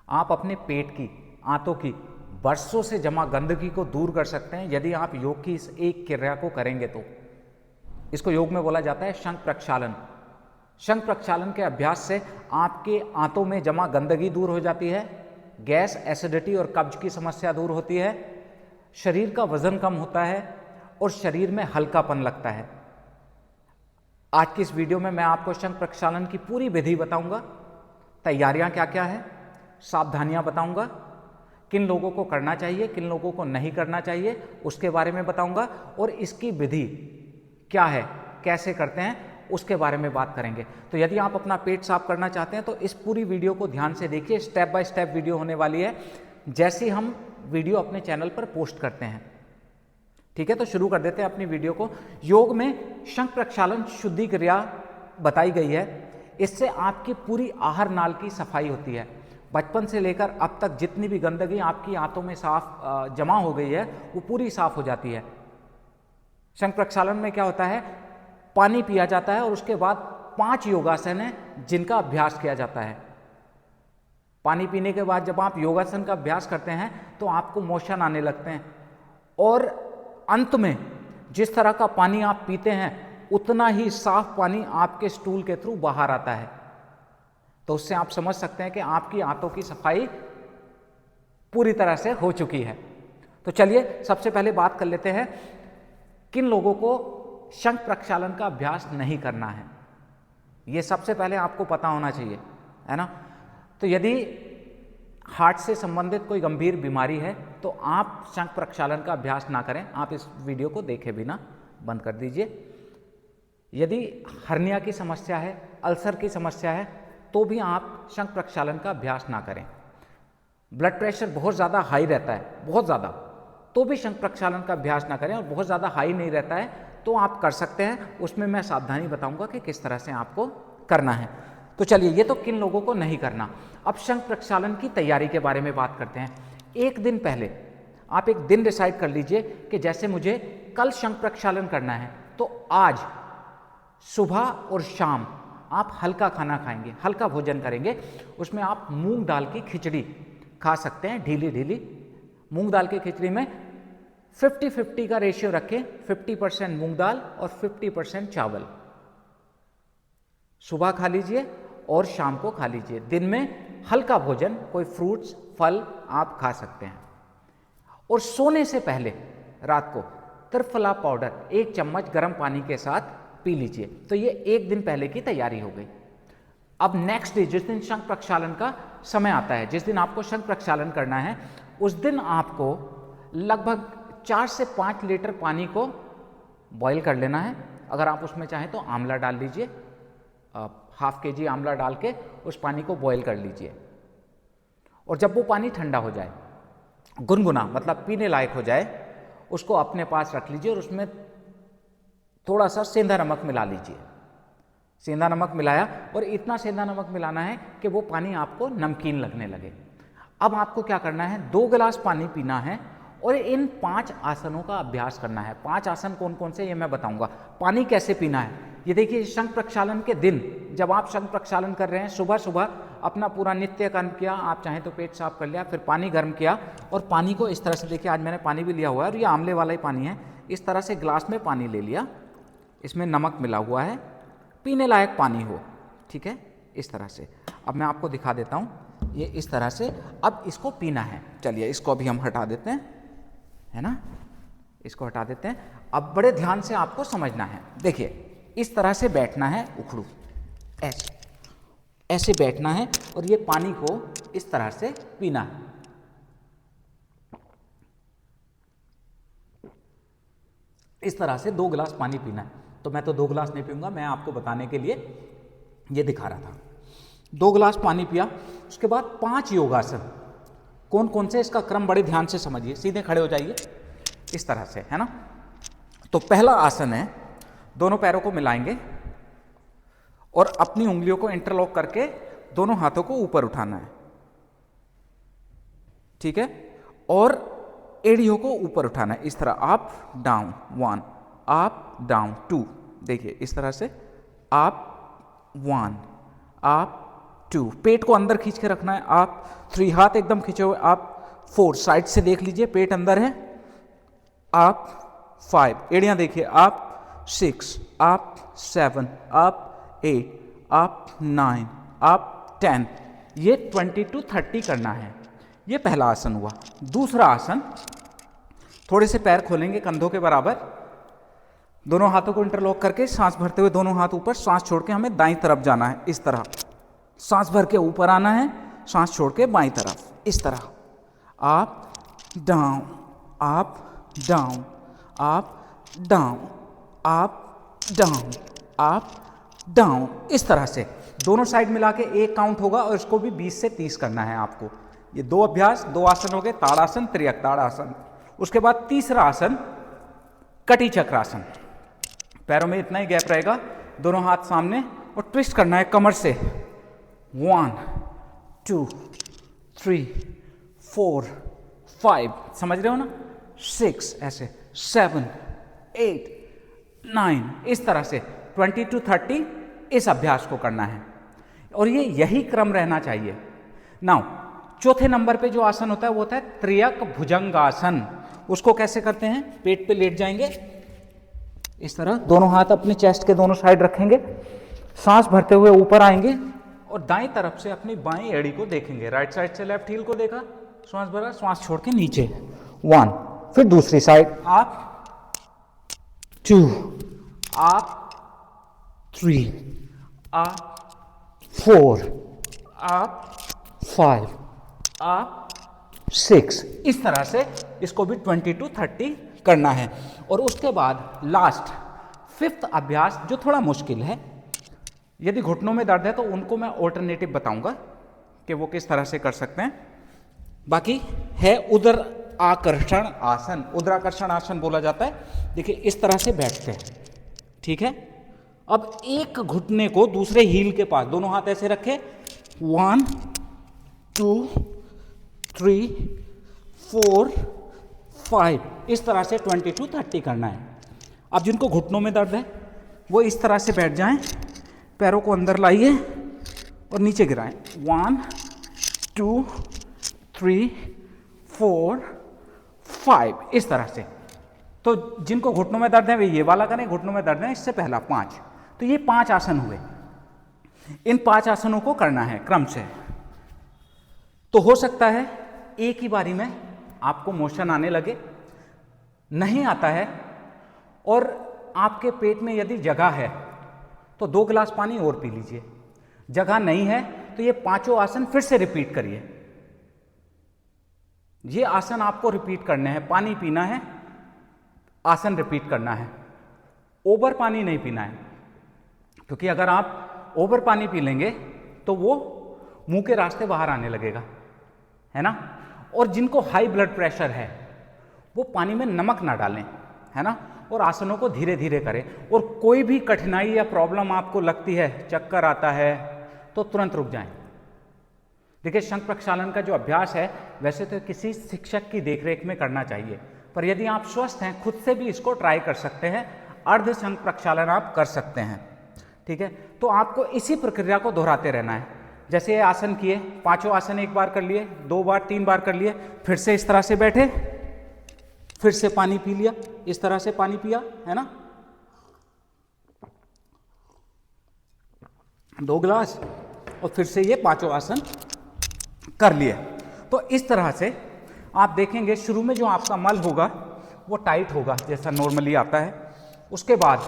आप अपने पेट की, आंतों की वर्षों से जमा गंदगी को दूर कर सकते हैं यदि आप योग की इस एक क्रिया को करेंगे तो। इसको योग में बोला जाता है शंख प्रक्षालन। शंख प्रक्षालन के अभ्यास से आपके आंतों में जमा गंदगी दूर हो जाती है, गैस, एसिडिटी और कब्ज की समस्या दूर होती है, शरीर का वजन कम होता है और शरीर में हल्कापन लगता है। आज की इस वीडियो में मैं आपको शंख प्रक्षालन की पूरी विधि बताऊंगा, तैयारियां क्या क्या है, सावधानियां बताऊंगा, किन लोगों को करना चाहिए, किन लोगों को नहीं करना चाहिए उसके बारे में बताऊंगा, और इसकी विधि क्या है, कैसे करते हैं उसके बारे में बात करेंगे। तो यदि आप अपना पेट साफ करना चाहते हैं तो इस पूरी वीडियो को ध्यान से देखिए। स्टेप बाय स्टेप वीडियो होने वाली है, जैसे हम वीडियो अपने चैनल पर पोस्ट करते हैं। ठीक है, तो शुरू कर देते हैं अपनी वीडियो को। योग में शंख प्रक्षालन शुद्धि क्रिया बताई गई है। इससे आपकी पूरी आहार नाल की सफाई होती है। बचपन से लेकर अब तक जितनी भी गंदगी आपकी आंतों में साफ जमा हो गई है वो पूरी साफ हो जाती है। शंख प्रक्षालन में क्या होता है, पानी पिया जाता है और उसके बाद 5 योगासन है जिनका अभ्यास किया जाता है। पानी पीने के बाद जब आप योगासन का अभ्यास करते हैं तो आपको मोशन आने लगते हैं, और अंत में जिस तरह का पानी आप पीते हैं उतना ही साफ पानी आपके स्टूल के थ्रू बाहर आता है। तो उससे आप समझ सकते हैं कि आपकी आंतों की सफाई पूरी तरह से हो चुकी है। तो चलिए सबसे पहले बात कर लेते हैं किन लोगों को शंख प्रक्षालन का अभ्यास नहीं करना है। यह सबसे पहले आपको पता होना चाहिए, है ना। तो यदि हार्ट से संबंधित कोई गंभीर बीमारी है तो आप शंख प्रक्षालन का अभ्यास ना करें। आप इस वीडियो को देखे बिना बंद कर दीजिए। यदि हर्निया की समस्या है, अल्सर की समस्या है, तो भी आप शंख प्रक्षालन का अभ्यास ना करें। ब्लड प्रेशर बहुत ज़्यादा हाई रहता है, बहुत ज़्यादा, तो भी शंख प्रक्षालन का अभ्यास ना करें। और बहुत ज़्यादा हाई नहीं रहता है तो आप कर सकते हैं, उसमें मैं सावधानी बताऊंगा कि किस तरह से आपको करना है। तो चलिए, ये तो किन लोगों को नहीं करना। अब शंख प्रक्षालन की तैयारी के बारे में बात करते हैं। एक दिन पहले आप एक दिन डिसाइड कर लीजिए कि जैसे मुझे कल शंख प्रक्षालन करना है तो आज सुबह और शाम आप हल्का खाना खाएंगे, हल्का भोजन करेंगे। उसमें आप मूंग दाल की खिचड़ी खा सकते हैं, ढीली ढीली। मूंग दाल की खिचड़ी में 50-50 का रेशियो रखें, 50% मूंग दाल और 50% चावल। सुबह खा लीजिए और शाम को खा लीजिए। दिन में हल्का भोजन, कोई फ्रूट्स, फल आप खा सकते हैं। और सोने से पहले रात को त्रिफला पाउडर 1 चम्मच गर्म पानी के साथ पी लीजिए। तो ये एक दिन पहले की तैयारी हो गई। अब नेक्स्ट डे, जिस दिन शंख प्रक्षालन का समय आता है, जिस दिन आपको शंख प्रक्षालन करना है, उस दिन आपको लगभग 4 से 5 लीटर पानी को बॉईल कर लेना है। अगर आप उसमें चाहें तो आंवला डाल लीजिए, 1/2 kg आंवला डाल के उस पानी को बॉईल कर लीजिए। और जब वो पानी ठंडा हो जाए, गुनगुना मतलब पीने लायक हो जाए, उसको अपने पास रख लीजिए और उसमें थोड़ा सा सेंधा नमक मिला लीजिए। सेंधा नमक मिलाया और इतना सेंधा नमक मिलाना है कि वो पानी आपको नमकीन लगने लगे। अब आपको क्या करना है, 2 गिलास पानी पीना है और इन 5 आसनों का अभ्यास करना है। 5 आसन कौन कौन से ये मैं बताऊंगा। पानी कैसे पीना है ये देखिए। शंख प्रक्षालन के दिन जब आप शंख प्रक्षालन कर रहे हैं, सुबह सुबह अपना पूरा नित्य कर्म किया, आप चाहें तो पेट साफ कर लिया, फिर पानी गर्म किया और पानी को इस तरह से, देखिए आज मैंने पानी भी लिया हुआ है और ये आंवले वाला ही पानी है। इस तरह से गिलास में पानी ले लिया, इसमें नमक मिला हुआ है, पीने लायक पानी हो, ठीक है, इस तरह से। अब मैं आपको दिखा देता हूँ, ये इस तरह से अब इसको पीना है। चलिए इसको अभी हम हटा देते हैं, है ना, इसको हटा देते हैं। अब बड़े ध्यान से आपको समझना है। देखिए इस तरह से बैठना है, उखड़ू ऐसे ऐसे बैठना है और ये पानी को इस तरह से पीना है। इस तरह से 2 गिलास पानी पीना है। तो मैं तो 2 गिलास नहीं पीऊंगा, मैं आपको बताने के लिए ये दिखा रहा था। 2 गिलास पानी पिया, उसके बाद 5 योगासन। कौन कौन से, इसका क्रम बड़े ध्यान से समझिए। सीधे खड़े हो जाइए इस तरह से, है ना। तो पहला आसन है, दोनों पैरों को मिलाएंगे और अपनी उंगलियों को इंटरलॉक करके दोनों हाथों को ऊपर उठाना है, ठीक है, और एड़ियों को ऊपर उठाना है इस तरह, अप डाउन 1, अप डाउन 2। देखिए इस तरह से, अप 1, अप 2, पेट को अंदर खींच के रखना है आप, 3 हाथ एकदम खींचे हुए आप, 4 साइड से देख लीजिए पेट अंदर है आप, 5 एड़ियां देखिए आप, 6 आप, 7 आप, 8 आप, 9 आप, 10। ये 20 to 30 करना है। ये पहला आसन हुआ। दूसरा आसन, थोड़े से पैर खोलेंगे कंधों के बराबर, दोनों हाथों को इंटरलॉक करके सांस भरते हुए दोनों हाथ ऊपर, सांस छोड़ के हमें दाईं तरफ जाना है, इस तरह सांस भर के ऊपर आना है, सांस छोड़ के बाईं तरफ, इस तरह आप डाउन, आप डाउन, आप डाउन, आप डाउन, आप डाउन, इस तरह से दोनों साइड मिला के एक काउंट होगा और इसको भी 20 से 30 करना है आपको। ये 2 अभ्यास, 2 आसन हो गए, ताड़ासन, त्रियक ताड़ासन। उसके बाद तीसरा आसन कटी चक्रासन। पैरों में इतना ही गैप रहेगा, दोनों हाथ सामने और ट्विस्ट करना है कमर से, 1 2 3 4 5, समझ रहे हो ना, 6 ऐसे, 7 8 9, इस तरह से 20 to 30 इस अभ्यास को करना है और ये यही क्रम रहना चाहिए। नाउ चौथे नंबर पे जो आसन होता है वो होता है त्रियक भुजंगासन। उसको कैसे करते हैं, पेट पे लेट जाएंगे इस तरह, दोनों हाथ अपने चेस्ट के दोनों साइड रखेंगे, सांस भरते हुए ऊपर आएंगे और दाएं तरफ से अपनी बाएं एड़ी को देखेंगे, राइट साइड से लेफ्ट हील को देखा, श्वास भरा, श्वास छोड़ के नीचे, 1, फिर दूसरी साइड आप, 2 आप, 3 आप, 4 आप, 5 आप, 6, इस तरह से इसको भी 20 to 30 करना है। और उसके बाद लास्ट 5th अभ्यास जो थोड़ा मुश्किल है, यदि घुटनों में दर्द है तो उनको मैं ऑल्टरनेटिव बताऊंगा कि वो किस तरह से कर सकते हैं। बाकी है उदर आकर्षण आसन, उदराकर्षण आसन बोला जाता है। देखिए इस तरह से बैठते हैं, ठीक है। अब एक घुटने को दूसरे हील के पास, दोनों हाथ ऐसे रखे, 1 2 3 4 5, इस तरह से 20 to 30 करना है। अब जिनको घुटनों में दर्द है वो इस तरह से बैठ जाएं, पैरों को अंदर लाइए और नीचे गिराएं, 1 2 3 4 5, इस तरह से। तो जिनको घुटनों में दर्द है वे ये वाला करें, घुटनों में दर्द है इससे पहला 5। तो ये 5 आसन हुए। इन 5 आसनों को करना है क्रम से। तो हो सकता है एक ही बारी में आपको मोशन आने लगे, नहीं आता है और आपके पेट में यदि जगह है तो 2 गिलास पानी और पी लीजिए, जगह नहीं है तो ये 5 आसन फिर से रिपीट करिए। ये आसन आपको रिपीट करने हैं, पानी पीना है, आसन रिपीट करना है, ओवर पानी नहीं पीना है, क्योंकि अगर आप ओवर पानी पी लेंगे तो वो मुंह के रास्ते बाहर आने लगेगा, है ना। और जिनको हाई ब्लड प्रेशर है वो पानी में नमक ना डालें, है ना, और आसनों को धीरे धीरे करें। और कोई भी कठिनाई या प्रॉब्लम आपको लगती है, चक्कर आता है, तो तुरंत रुक जाएं। देखिए शंख प्रक्षालन का जो अभ्यास है वैसे तो किसी शिक्षक की देखरेख में करना चाहिए, पर यदि आप स्वस्थ हैं खुद से भी इसको ट्राई कर सकते हैं, अर्ध शंख प्रक्षालन आप कर सकते हैं, ठीक है। तो आपको इसी प्रक्रिया को दोहराते रहना है। जैसे ये आसन किए, 5 आसन एक बार कर लिए, 2 बार 3 बार कर लिए, फिर से इस तरह से बैठे, फिर से पानी पी लिया, इस तरह से पानी पिया, है ना, 2 गिलास, और फिर से ये 5 आसन कर लिए। तो इस तरह से आप देखेंगे शुरू में जो आपका मल होगा वो टाइट होगा जैसा नॉर्मली आता है। उसके बाद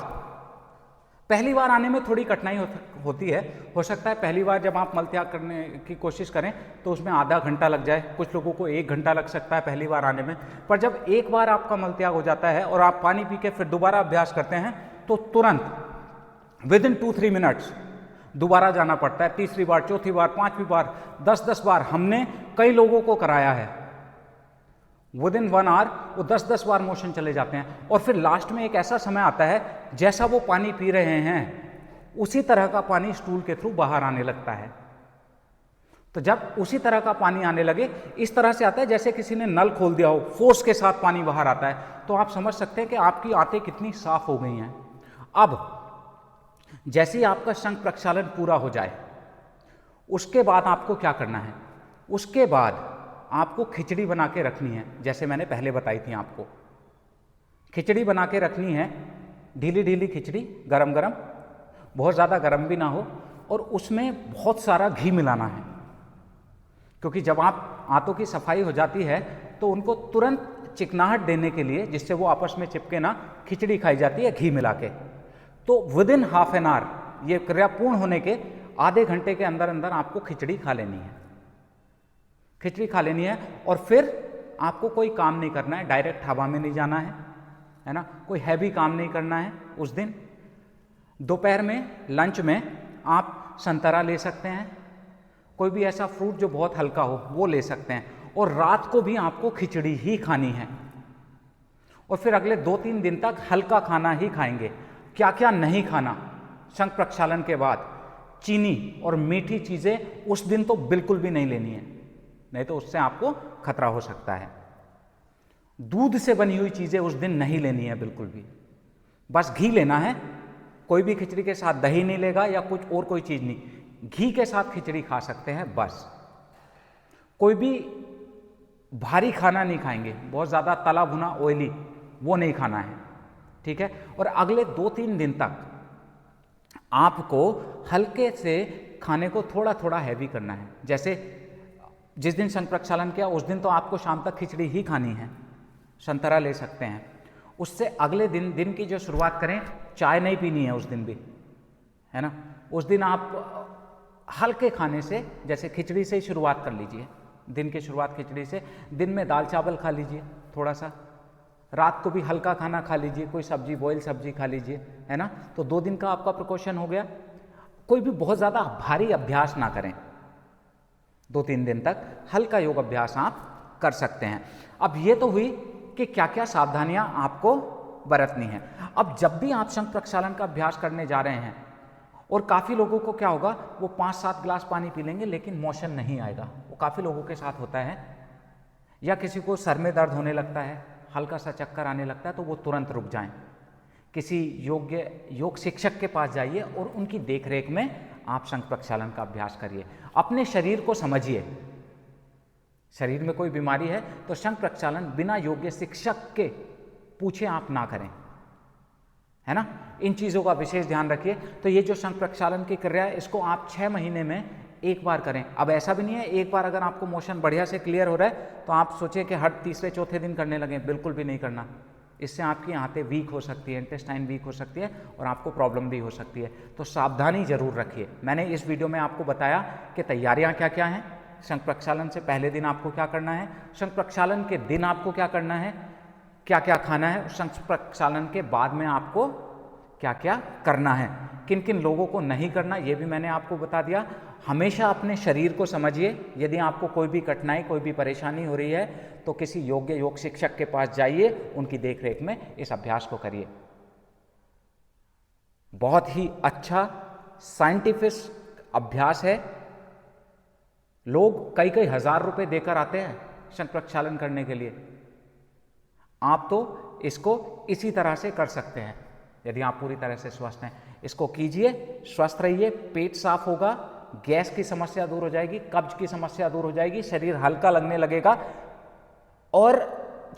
पहली बार आने में थोड़ी कठिनाई होती है, हो सकता है पहली बार जब आप मल त्याग करने की कोशिश करें तो उसमें आधा घंटा लग जाए, कुछ लोगों को 1 घंटा लग सकता है पहली बार आने में। पर जब एक बार आपका मल त्याग हो जाता है और आप पानी पी के फिर दोबारा अभ्यास करते हैं तो तुरंत विदिन 2-3 मिनट्स दोबारा जाना पड़ता है, तीसरी बार, चौथी बार, 5वीं बार, 10-10 बार हमने कई लोगों को कराया है। विदिन 1 आवर वो 10-10 बार मोशन चले जाते हैं और फिर लास्ट में एक ऐसा समय आता है जैसा वो पानी पी रहे हैं उसी तरह का पानी स्टूल के थ्रू बाहर आने लगता है। तो जब उसी तरह का पानी आने लगे, इस तरह से आता है जैसे किसी ने नल खोल दिया हो, फोर्स के साथ पानी बाहर आता है, तो आप समझ सकते हैं कि आपकी आंतें कितनी साफ हो गई हैं। अब जैसे ही आपका शंख प्रक्षालन पूरा हो जाए उसके बाद आपको क्या करना है, उसके बाद आपको खिचड़ी बना के रखनी है, जैसे मैंने पहले बताई थी आपको। खिचड़ी बना के रखनी है, ढीली ढीली खिचड़ी, गरम गरम, बहुत ज़्यादा गरम भी ना हो, और उसमें बहुत सारा घी मिलाना है, क्योंकि जब आप आंतों की सफाई हो जाती है तो उनको तुरंत चिकनाहट देने के लिए, जिससे वो आपस में चिपके ना, खिचड़ी खाई जाती है घी मिला के। तो with in half an hour, ये क्रिया पूर्ण होने के आधे घंटे के अंदर अंदर आपको खिचड़ी खा लेनी है, खिचड़ी खा लेनी है। और फिर आपको कोई काम नहीं करना है, डायरेक्ट हवा में नहीं जाना है ना, कोई हैवी काम नहीं करना है उस दिन। दोपहर में लंच में आप संतरा ले सकते हैं, कोई भी ऐसा फ्रूट जो बहुत हल्का हो वो ले सकते हैं, और रात को भी आपको खिचड़ी ही खानी है। और फिर अगले 2-3 दिन तक हल्का खाना ही खाएंगे। क्या क्या नहीं खाना शंख प्रक्षालन के बाद, चीनी और मीठी चीज़ें उस दिन तो बिल्कुल भी नहीं लेनी है, नहीं तो उससे आपको खतरा हो सकता है। दूध से बनी हुई चीज़ें उस दिन नहीं लेनी है बिल्कुल भी, बस घी लेना है। कोई भी खिचड़ी के साथ दही नहीं लेगा या कुछ और कोई चीज़ नहीं, घी के साथ खिचड़ी खा सकते हैं बस। कोई भी भारी खाना नहीं खाएंगे, बहुत ज़्यादा तला भुना ऑयली वो नहीं खाना है, ठीक है। और अगले 2-3 दिन तक आपको हल्के से खाने को थोड़ा थोड़ा हैवी करना है। जैसे जिस दिन शंख प्रक्षालन किया उस दिन तो आपको शाम तक खिचड़ी ही खानी है, संतरा ले सकते हैं। उससे अगले दिन की जो शुरुआत करें, चाय नहीं पीनी है उस दिन भी, है ना। उस दिन आप हल्के खाने से, जैसे खिचड़ी से ही शुरुआत कर लीजिए, दिन की शुरुआत खिचड़ी से। दिन में दाल चावल खा लीजिए थोड़ा सा, रात को भी हल्का खाना खा लीजिए, कोई सब्जी, बॉयल सब्जी खा लीजिए, है ना। तो 2 दिन का आपका प्रिकॉशन हो गया। कोई भी बहुत ज़्यादा भारी अभ्यास ना करें, 2-3 दिन तक हल्का योग अभ्यास आप कर सकते हैं। अब ये तो हुई कि क्या क्या सावधानियां आपको बरतनी है। अब जब भी आप शंख प्रक्षालन का अभ्यास करने जा रहे हैं, और काफ़ी लोगों को क्या होगा, वो 5-7 गिलास पानी पी लेंगे लेकिन मोशन नहीं आएगा, वो काफ़ी लोगों के साथ होता है। या किसी को सर में दर्द होने लगता है, हल्का सा चक्कर आने लगता है, तो वो तुरंत रुक जाएं, किसी योग शिक्षक के पास जाइए और उनकी देखरेख में आप शंख प्रक्षालन का अभ्यास करिए। अपने शरीर को समझिए, शरीर में कोई बीमारी है तो शंख प्रक्षालन बिना योग्य शिक्षक के पूछे आप ना करें, है ना। इन चीज़ों का विशेष ध्यान रखिए। तो ये जो शंख प्रक्षालन की क्रिया है, इसको आप 6 महीने में एक बार करें। अब ऐसा भी नहीं है एक बार अगर आपको मोशन बढ़िया से क्लियर हो रहा है तो आप सोचें कि हर तीसरे चौथे दिन करने लगे, बिल्कुल भी नहीं करना। इससे आपकी आंतें वीक हो सकती है, इंटेस्टाइन वीक हो सकती है और आपको प्रॉब्लम भी हो सकती है। तो सावधानी जरूर रखिए। मैंने इस वीडियो में आपको बताया कि तैयारियां क्या क्या हैं। शंख प्रक्षालन से पहले दिन आपको क्या करना है, शंख प्रक्षालन के दिन आपको क्या करना है, क्या क्या खाना है, शंख प्रक्षालन के बाद में आपको क्या क्या करना है, किन किन लोगों को नहीं करना, ये भी मैंने आपको बता दिया। हमेशा अपने शरीर को समझिए। यदि आपको कोई भी कठिनाई, कोई भी परेशानी हो रही है तो किसी योग्य योग शिक्षक के पास जाइए, उनकी देखरेख में इस अभ्यास को करिए। बहुत ही अच्छा साइंटिफिक अभ्यास है। लोग कई कई हजार रुपए देकर आते हैं शंख प्रक्षालन करने के लिए। आप तो इसको इसी तरह से कर सकते हैं यदि आप पूरी तरह से स्वस्थ हैं। इसको कीजिए, स्वस्थ रहिए, पेट साफ होगा, गैस की समस्या दूर हो जाएगी, कब्ज की समस्या दूर हो जाएगी, शरीर हल्का लगने लगेगा और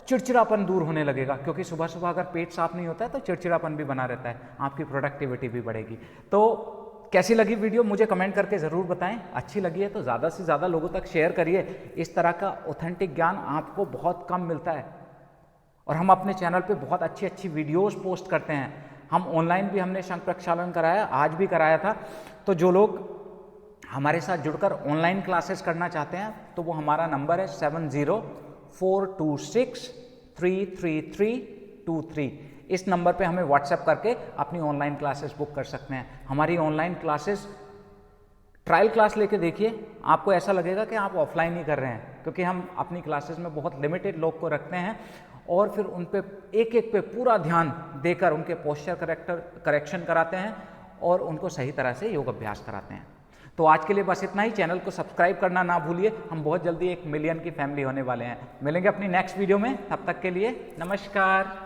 चिड़चिड़ापन दूर होने लगेगा। क्योंकि सुबह सुबह अगर पेट साफ नहीं होता है तो चिड़चिड़ापन भी बना रहता है, आपकी प्रोडक्टिविटी भी बढ़ेगी। तो कैसी लगी वीडियो मुझे कमेंट करके ज़रूर बताएं। अच्छी लगी है तो ज़्यादा से ज़्यादा लोगों तक शेयर करिए। इस तरह का ऑथेंटिक ज्ञान आपको बहुत कम मिलता है और हम अपने चैनल पे बहुत अच्छी अच्छी वीडियोस पोस्ट करते हैं। हम ऑनलाइन भी हमने शंख प्रक्षालन कराया, आज भी कराया था। तो जो लोग हमारे साथ जुड़कर ऑनलाइन क्लासेस करना चाहते हैं तो वो हमारा नंबर है 7042633323। इस नंबर पे हमें व्हाट्सएप करके अपनी ऑनलाइन क्लासेस बुक कर सकते हैं। हमारी ऑनलाइन क्लासेस ट्रायल क्लास लेके देखिए, आपको ऐसा लगेगा कि आप ऑफलाइन ही कर रहे हैं, क्योंकि हम अपनी क्लासेस में बहुत लिमिटेड लोग को रखते हैं और फिर उन पे एक एक पे पूरा ध्यान देकर उनके पोस्चर करेक्शन कराते हैं और उनको सही तरह से योग अभ्यास कराते हैं। तो आज के लिए बस इतना ही। चैनल को सब्सक्राइब करना ना भूलिए। हम बहुत जल्दी 1 मिलियन की फैमिली होने वाले हैं। मिलेंगे अपनी नेक्स्ट वीडियो में, तब तक के लिए नमस्कार।